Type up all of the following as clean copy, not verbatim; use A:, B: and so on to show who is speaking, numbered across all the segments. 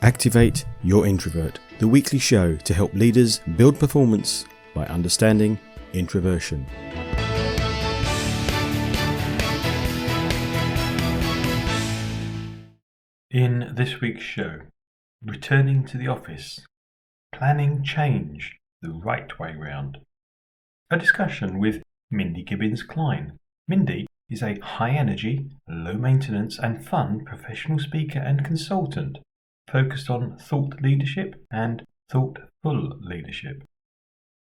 A: Activate Your Introvert, the weekly show to help leaders build performance by understanding introversion.
B: In this week's show, returning to the office, planning change the right way round. A discussion with Mindy Gibbons-Klein. Mindy is a high-energy, low-maintenance and fun professional speaker and consultant focused on thought leadership and thoughtful leadership.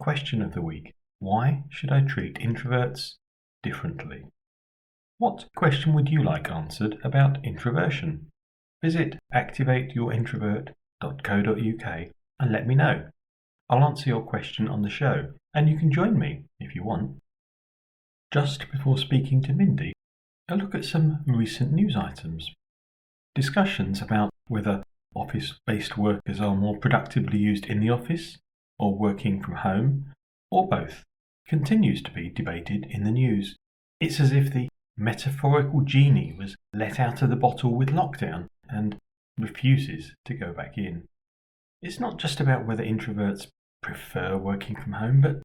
B: Question of the week: why should I treat introverts differently? What question would you like answered about introversion? Visit activateyourintrovert.co.uk and let me know. I'll answer your question on the show, and you can join me if you want. Just before speaking to Mindy, a look at some recent news items. Discussions about whether office-based workers are more productively used in the office or working from home, or both, continues to be debated in the news. It's as if the metaphorical genie was let out of the bottle with lockdown and refuses to go back in. It's not just about whether introverts prefer working from home, but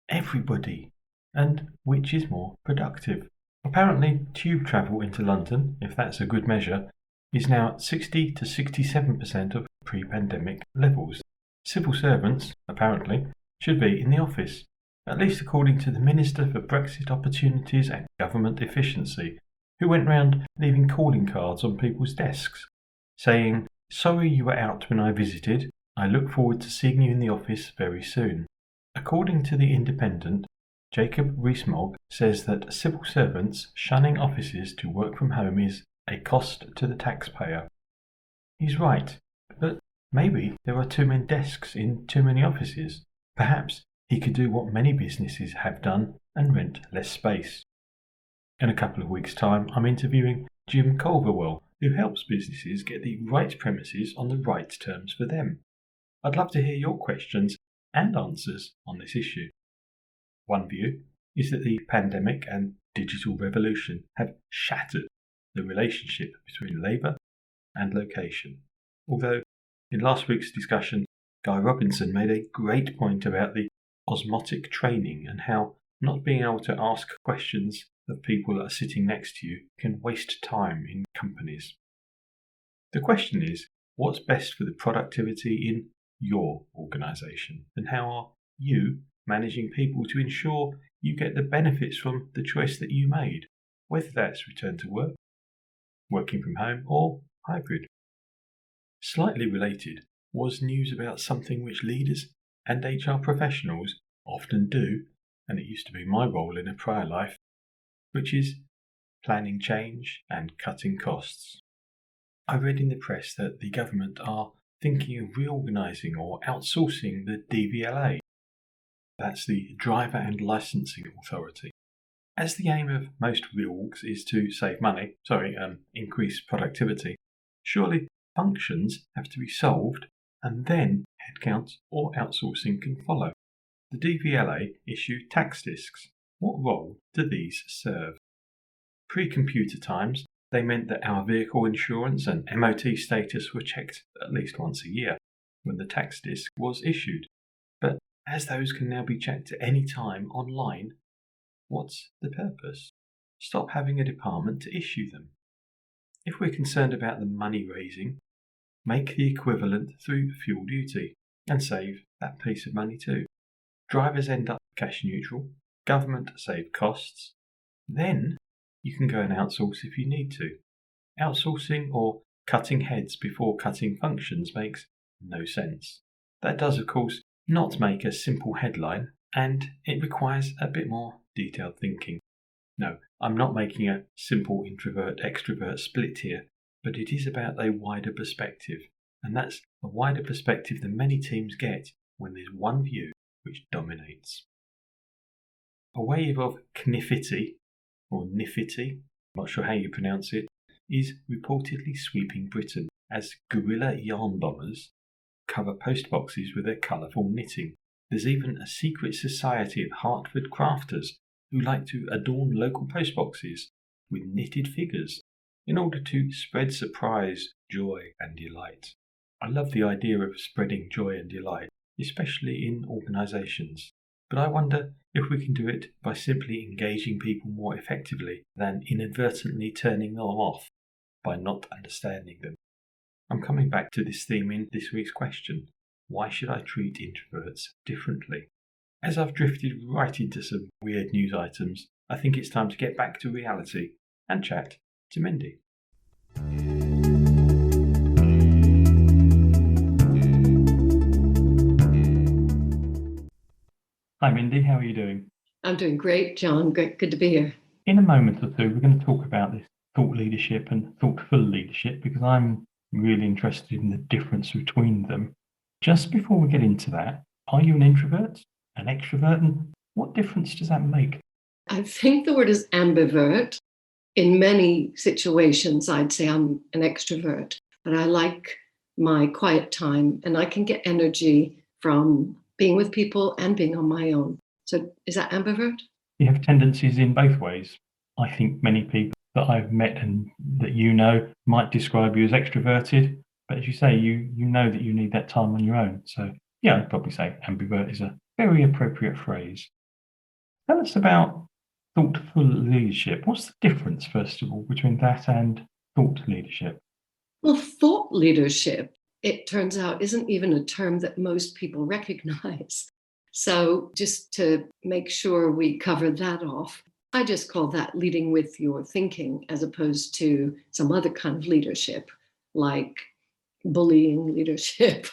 B: everybody, and which is more productive. Apparently, tube travel into London, if that's a good measure, is now at 60 to 67% of pre-pandemic levels. Civil servants, apparently, should be in the office, at least according to the Minister for Brexit Opportunities and Government Efficiency, who went round leaving calling cards on people's desks, saying, "Sorry you were out when I visited. I look forward to seeing you in the office very soon." According to The Independent, Jacob Rees-Mogg says that civil servants shunning offices to work from home is a cost to the taxpayer. He's right, but maybe there are too many desks in too many offices. Perhaps he could do what many businesses have done and rent less space. In a couple of weeks' time, I'm interviewing Jim Culverwell, who helps businesses get the right premises on the right terms for them. I'd love to hear your questions and answers on this issue. One view is that the pandemic and digital revolution have shattered the relationship between labour and location. Although, in last week's discussion, Guy Robinson made a great point about the osmotic training and how not being able to ask questions of people that are sitting next to you can waste time in companies. The question is, what's best for the productivity in your organisation, and how are you managing people to ensure you get the benefits from the choice that you made, whether that's return to work, working from home, or hybrid? Slightly related was news about something which leaders and HR professionals often do, and it used to be my role in a prior life, which is planning change and cutting costs. I read in the press that the government are thinking of reorganising or outsourcing the DVLA. That's the Driver and Licensing Authority. As the aim of most reorgs is to save money, increase productivity, surely functions have to be solved and then headcount or outsourcing can follow. The DVLA issue tax discs. What role do these serve? Pre-computer times, they meant that our vehicle insurance and MOT status were checked at least once a year when the tax disc was issued. But as those can now be checked at any time online, what's the purpose? Stop having a department to issue them. If we're concerned about the money raising, make the equivalent through fuel duty and save that piece of money too. Drivers end up cash neutral, government save costs, then you can go and outsource if you need to. Outsourcing or cutting heads before cutting functions makes no sense. That does, of course, not make a simple headline, and it requires a bit more detailed thinking. No, I'm not making a simple introvert-extrovert split here, but it is about a wider perspective, and that's a wider perspective than many teams get when there's one view which dominates. A wave of kniffity, or niffity, not sure how you pronounce it, is reportedly sweeping Britain as guerrilla yarn bombers cover postboxes with their colourful knitting. There's even a secret society of Hartford crafters who like to adorn local postboxes with knitted figures in order to spread surprise, joy and delight. I love the idea of spreading joy and delight, especially in organisations. But I wonder if we can do it by simply engaging people more effectively than inadvertently turning them off by not understanding them. I'm coming back to this theme in this week's question. Why should I treat introverts differently? As I've drifted right into some weird news items, I think it's time to get back to reality and chat to Mindy. Hi Mindy, how are you doing?
C: I'm doing great, John. Good to be here.
B: In a moment or two, we're going to talk about this thought leadership and thoughtful leadership because I'm really interested in the difference between them. Just before we get into that, are you an introvert, an extrovert, and what difference does that make?
C: I think the word is ambivert. In many situations, I'd say I'm an extrovert, but I like my quiet time and I can get energy from being with people and being on my own. So is that ambivert?
B: You have tendencies in both ways. I think many people that I've met and that you know might describe you as extroverted, but as you say, you know that you need that time on your own. So yeah, I'd probably say ambivert is a very appropriate phrase. Tell us about thoughtful leadership. What's the difference, first of all, between that and thought leadership?
C: Well, thought leadership, it turns out, isn't even a term that most people recognize. So just to make sure we cover that off, I just call that leading with your thinking as opposed to some other kind of leadership, like bullying leadership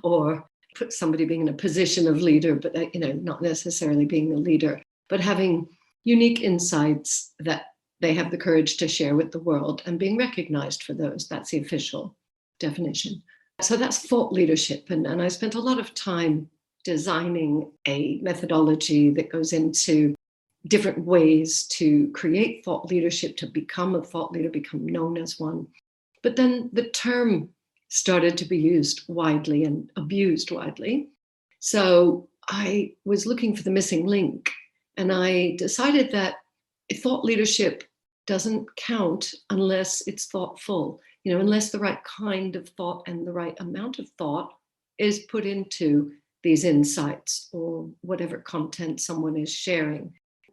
C: or put somebody being in a position of leader, but not necessarily being the leader, but having unique insights that they have the courage to share with the world and being recognized for those. That's the official definition. So that's thought leadership. And I spent a lot of time designing a methodology that goes into different ways to create thought leadership, to become a thought leader, become known as one. But then the term started to be used widely and abused widely. So I was looking for the missing link, and I decided that thought leadership doesn't count unless it's thoughtful, unless the right kind of thought and the right amount of thought is put into these insights or whatever content someone is sharing.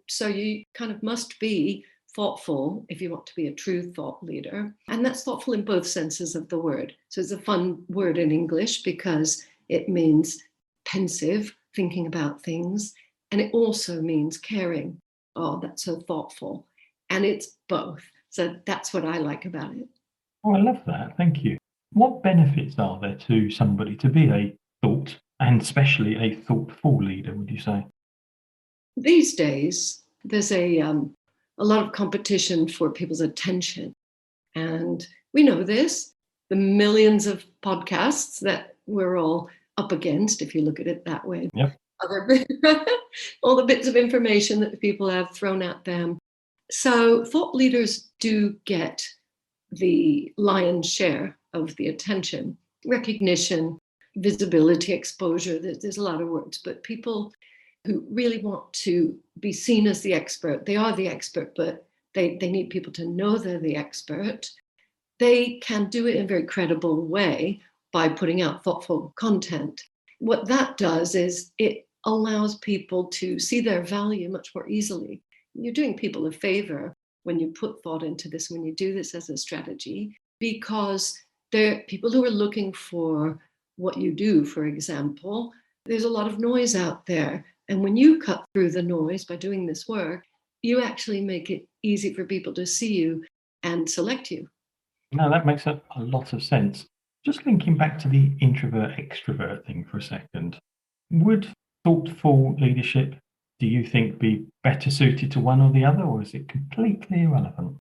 C: So you kind of must be thoughtful if you want to be a true thought leader. And that's thoughtful in both senses of the word. So it's a fun word in English because it means pensive, thinking about things. And it also means caring. Oh, that's so thoughtful. And it's both. So that's what I like about it.
B: Oh, I love that. Thank you. What benefits are there to somebody to be a thought and especially a thoughtful leader, would you say?
C: These days, there's a lot of competition for people's attention. And we know this, the millions of podcasts that we're all up against, if you look at it that way.
B: Yep.
C: All the bits of information that people have thrown at them. So thought leaders do get the lion's share of the attention, recognition, visibility, exposure. There's a lot of words, but people who really want to be seen as the expert, they are the expert, but they need people to know they're the expert. They can do it in a very credible way by putting out thoughtful content. What that does is it allows people to see their value much more easily. You're doing people a favor when you put thought into this, when you do this as a strategy, because there are people who are looking for what you do, for example. There's a lot of noise out there. And when you cut through the noise by doing this work, you actually make it easy for people to see you and select you.
B: No, that makes a lot of sense. Just linking back to the introvert-extrovert thing for a second, would thoughtful leadership, do you think, be better suited to one or the other, or is it completely irrelevant?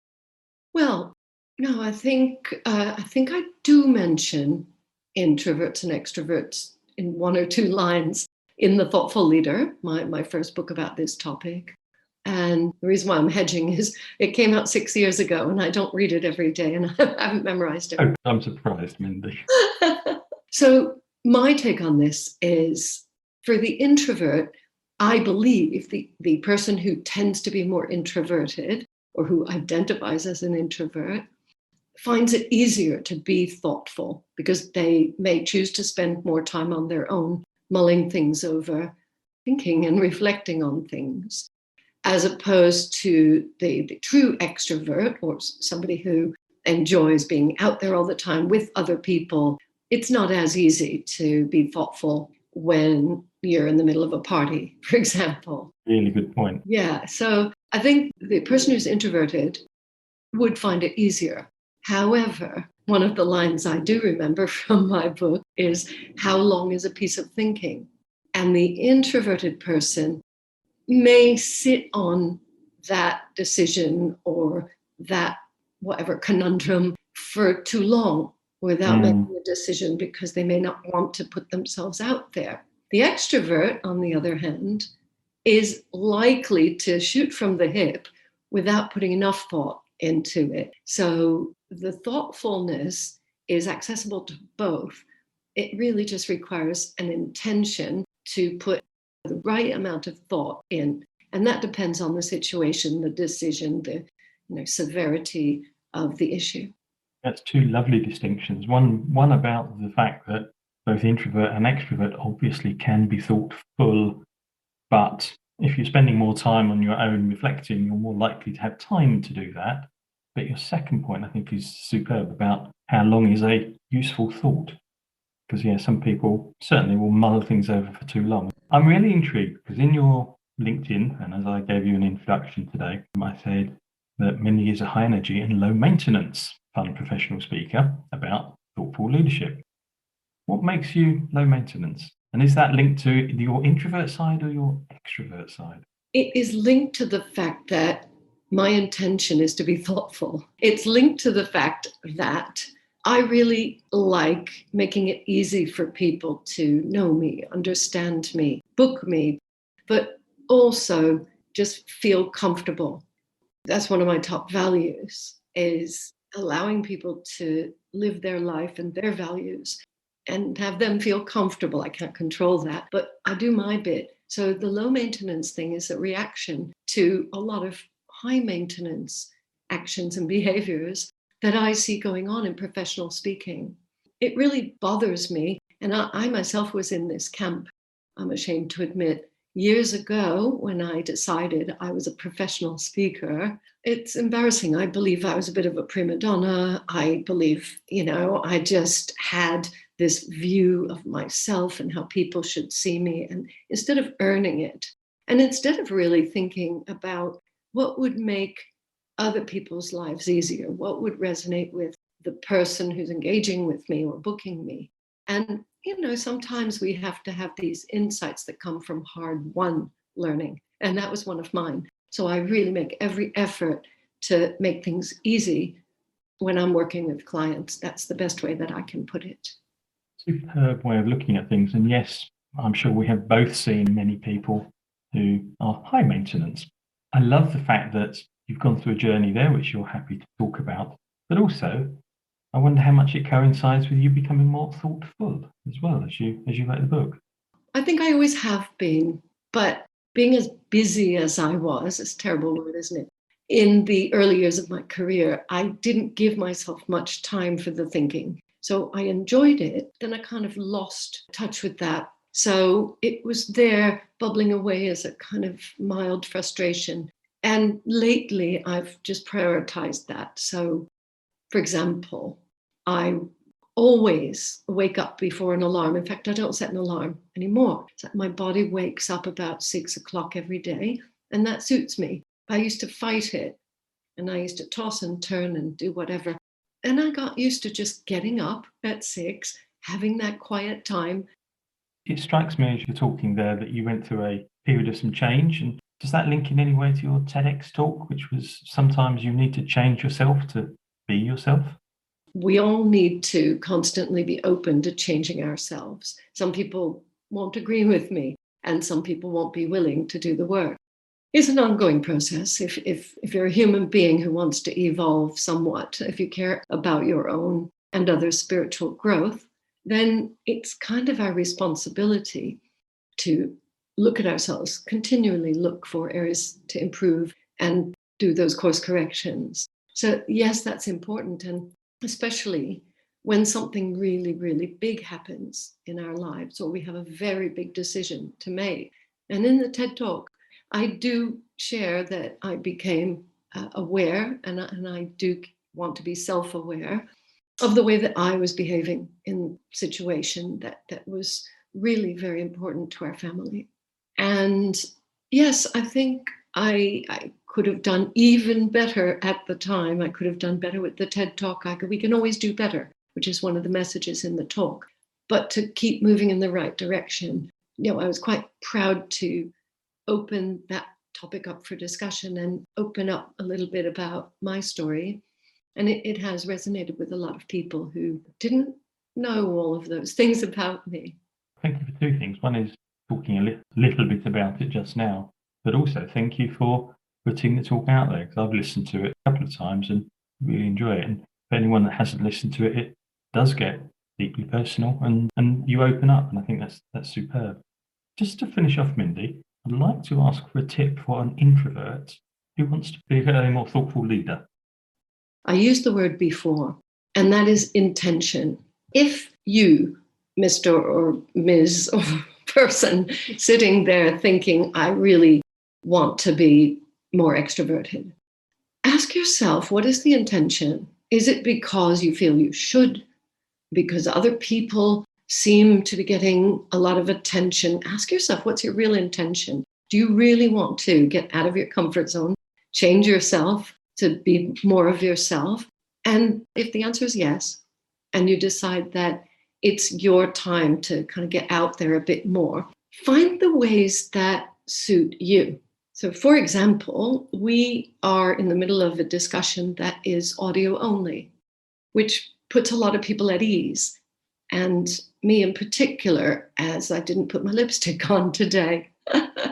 C: Well, no, I think I do mention introverts and extroverts in one or two lines in The Thoughtful Leader, my first book about this topic. And the reason why I'm hedging is it came out 6 years ago and I don't read it every day and I haven't memorized it.
B: Oh, I'm surprised, Mindy.
C: So my take on this is, for the introvert, I believe the person who tends to be more introverted or who identifies as an introvert, finds it easier to be thoughtful because they may choose to spend more time on their own, mulling things over, thinking and reflecting on things, as opposed to the true extrovert or somebody who enjoys being out there all the time with other people. It's not as easy to be thoughtful when you're in the middle of a party, for example.
B: Really good point.
C: Yeah, so I think the person who's introverted would find it easier. However, one of the lines I do remember from my book is, how long is a piece of thinking? And the introverted person may sit on that decision or that whatever conundrum for too long without making a decision because they may not want to put themselves out there. The extrovert, on the other hand, is likely to shoot from the hip without putting enough thought into it. So the thoughtfulness is accessible to both. It really just requires an intention to put the right amount of thought in. And that depends on the situation, the decision, the severity of the issue.
B: That's two lovely distinctions. One about the fact that both introvert and extrovert obviously can be thoughtful, but if you're spending more time on your own reflecting, you're more likely to have time to do that. But your second point, I think, is superb about how long is a useful thought. Because, some people certainly will mull things over for too long. I'm really intrigued because in your LinkedIn, and as I gave you an introduction today, I said that Mindy is a high energy and low maintenance fun professional speaker about thoughtful leadership. What makes you low maintenance? And is that linked to your introvert side or your extrovert side?
C: It is linked to the fact that my intention is to be thoughtful. It's linked to the fact that I really like making it easy for people to know me, understand me, book me, but also just feel comfortable. That's one of my top values, is allowing people to live their life and their values and have them feel comfortable. I can't control that, but I do my bit. So the low maintenance thing is a reaction to a lot of high maintenance actions and behaviors that I see going on in professional speaking. It really bothers me. And I myself was in this camp, I'm ashamed to admit, years ago when I decided I was a professional speaker. It's embarrassing. I believe I was a bit of a prima donna. I believe, I just had this view of myself and how people should see me. And instead of earning it, and instead of really thinking about what would make other people's lives easier, what would resonate with the person who's engaging with me or booking me. And, sometimes we have to have these insights that come from hard-won learning. And that was one of mine. So I really make every effort to make things easy when I'm working with clients. That's the best way that I can put it.
B: Superb way of looking at things. And yes, I'm sure we have both seen many people who are high maintenance. I love the fact that you've gone through a journey there, which you're happy to talk about, but also I wonder how much it coincides with you becoming more thoughtful as well as you write the book.
C: I think I always have been, but being as busy as I was, it's a terrible word, isn't it? In the early years of my career, I didn't give myself much time for the thinking. So I enjoyed it, then I kind of lost touch with that. So it was there bubbling away as a kind of mild frustration. And lately, I've just prioritized that. So, for example, I always wake up before an alarm. In fact, I don't set an alarm anymore. So my body wakes up about 6 o'clock every day, and that suits me. I used to fight it, and I used to toss and turn and do whatever. And I got used to just getting up at 6, having that quiet time.
B: It strikes me as you're talking there that you went through a period of some change. And does that link in any way to your TEDx talk, which was sometimes you need to change yourself to be yourself?
C: We all need to constantly be open to changing ourselves. Some people won't agree with me, and some people won't be willing to do the work. It's an ongoing process. If you're a human being who wants to evolve somewhat, if you care about your own and others' spiritual growth, then it's kind of our responsibility to look at ourselves, continually look for areas to improve and do those course corrections. So yes, that's important. And especially when something really, really big happens in our lives, or we have a very big decision to make. And in the TED Talk, I do share that I became aware, and I do want to be self-aware of the way that I was behaving in a situation that was really very important to our family. And yes, I think I could have done even better at the time. I could have done better with the TED Talk. We can always do better, which is one of the messages in the talk. But to keep moving in the right direction, I was quite proud to open that topic up for discussion and open up a little bit about my story. And it has resonated with a lot of people who didn't know all of those things about me.
B: Thank you for two things. One is talking a little bit about it just now, but also thank you for putting the talk out there, because I've listened to it a couple of times and really enjoy it. And for anyone that hasn't listened to it, it does get deeply personal, and you open up, and I think that's superb. Just to finish off, Mindy, I'd like to ask for a tip for an introvert who wants to be a more thoughtful leader.
C: I used the word before, and that is intention. If you, Mr. or Ms. or person, sitting there thinking, I really want to be more extroverted, ask yourself, what is the intention? Is it because you feel you should? Because other people seem to be getting a lot of attention? Ask yourself, what's your real intention? Do you really want to get out of your comfort zone, change yourself to be more of yourself? And if the answer is yes, and you decide that it's your time to kind of get out there a bit more, find the ways that suit you. So, for example, we are in the middle of a discussion that is audio only, which puts a lot of people at ease. And me in particular, as I didn't put my lipstick on today,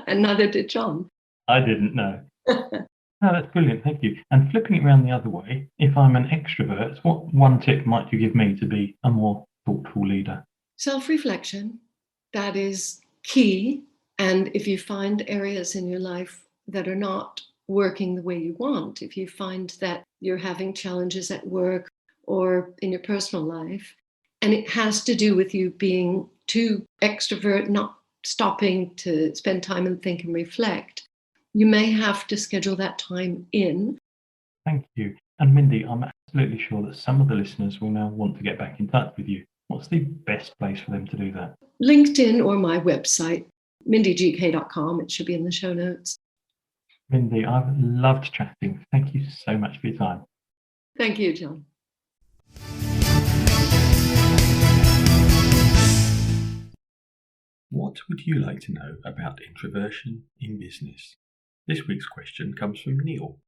C: and neither did John.
B: I didn't know. No, that's brilliant, thank you. And flipping it around the other way, if I'm an extrovert, what one tip might you give me to be a more thoughtful leader?
C: Self-reflection, that is key. And if you find areas in your life that are not working the way you want, if you find that you're having challenges at work or in your personal life, and it has to do with you being too extrovert, not stopping to spend time and think and reflect, you may have to schedule that time in.
B: Thank you. And Mindy, I'm absolutely sure that some of the listeners will now want to get back in touch with you. What's the best place for them to do that?
C: LinkedIn or my website, mindygk.com. It should be in the show notes.
B: Mindy, I've loved chatting. Thank you so much for your time.
C: Thank you, John.
A: What would you like to know about introversion in business? This week's question comes from Neil.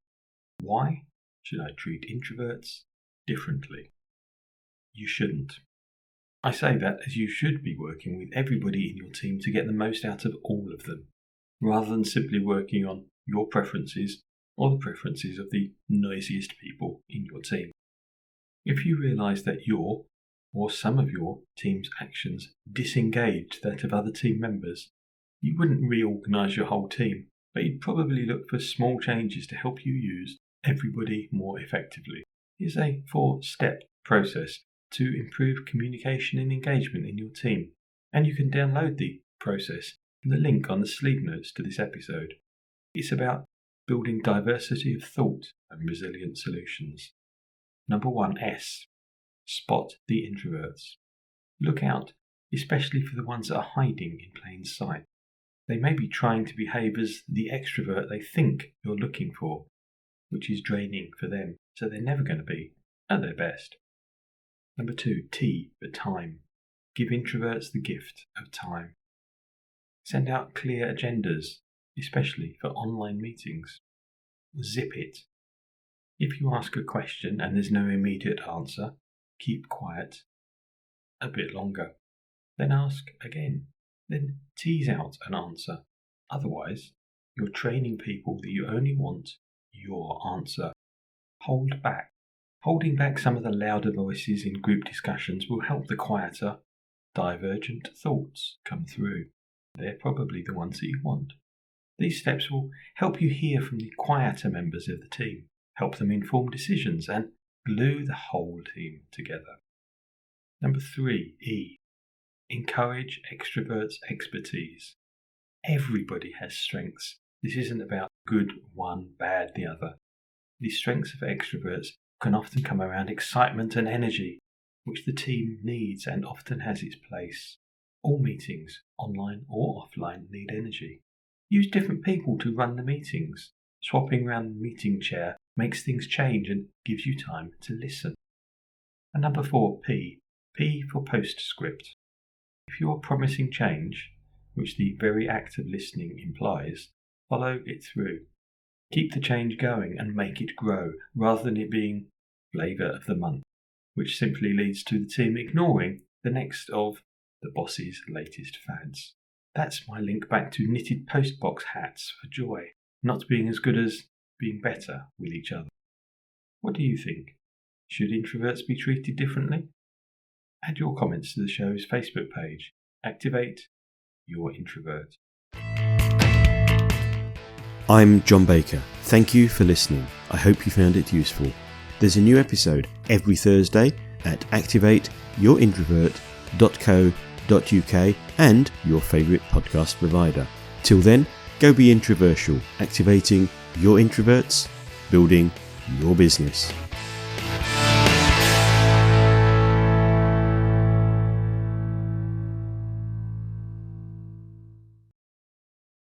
A: Why should I treat introverts differently? You shouldn't. I say that as you should be working with everybody in your team to get the most out of all of them, rather than simply working on your preferences or the preferences of the noisiest people in your team. If you realise that your or some of your team's actions disengage that of other team members, you wouldn't reorganise your whole team, but you'd probably look for small changes to help you use everybody more effectively. Here's a 4-step process to improve communication and engagement in your team, and you can download the process from the link on the sleeve notes to this episode. It's about building diversity of thought and resilient solutions. Number 1, S. Spot the introverts. Look out, especially for the ones that are hiding in plain sight. They may be trying to behave as the extrovert they think you're looking for, which is draining for them, so they're never going to be at their best. Number 2, T for time. Give introverts the gift of time. Send out clear agendas, especially for online meetings. Zip it. If you ask a question and there's no immediate answer, keep quiet a bit longer. Then ask again. Then tease out an answer. Otherwise, you're training people that you only want your answer. Hold back. Holding back some of the louder voices in group discussions will help the quieter, divergent thoughts come through. They're probably the ones that you want. These steps will help you hear from the quieter members of the team, help them inform decisions, and glue the whole team together. Number 3, E. Encourage extroverts' expertise. Everybody has strengths. This isn't about good one, bad the other. The strengths of extroverts can often come around excitement and energy, which the team needs and often has its place. All meetings, online or offline, need energy. Use different people to run the meetings. Swapping around the meeting chair makes things change and gives you time to listen. And number 4, P. P for postscript. If you are promising change, which the very act of listening implies, follow it through. Keep the change going and make it grow, rather than it being flavour of the month, which simply leads to the team ignoring the next of the boss's latest fads. That's my link back to knitted postbox hats for joy, not being as good as being better with each other. What do you think? Should introverts be treated differently? Add your comments to the show's Facebook page. Activate your introvert.
D: I'm John Baker. Thank you for listening. I hope you found it useful. There's a new episode every Thursday at activateyourintrovert.co.uk and your favourite podcast provider. Till then, go be introversial, activating your introverts, building your business.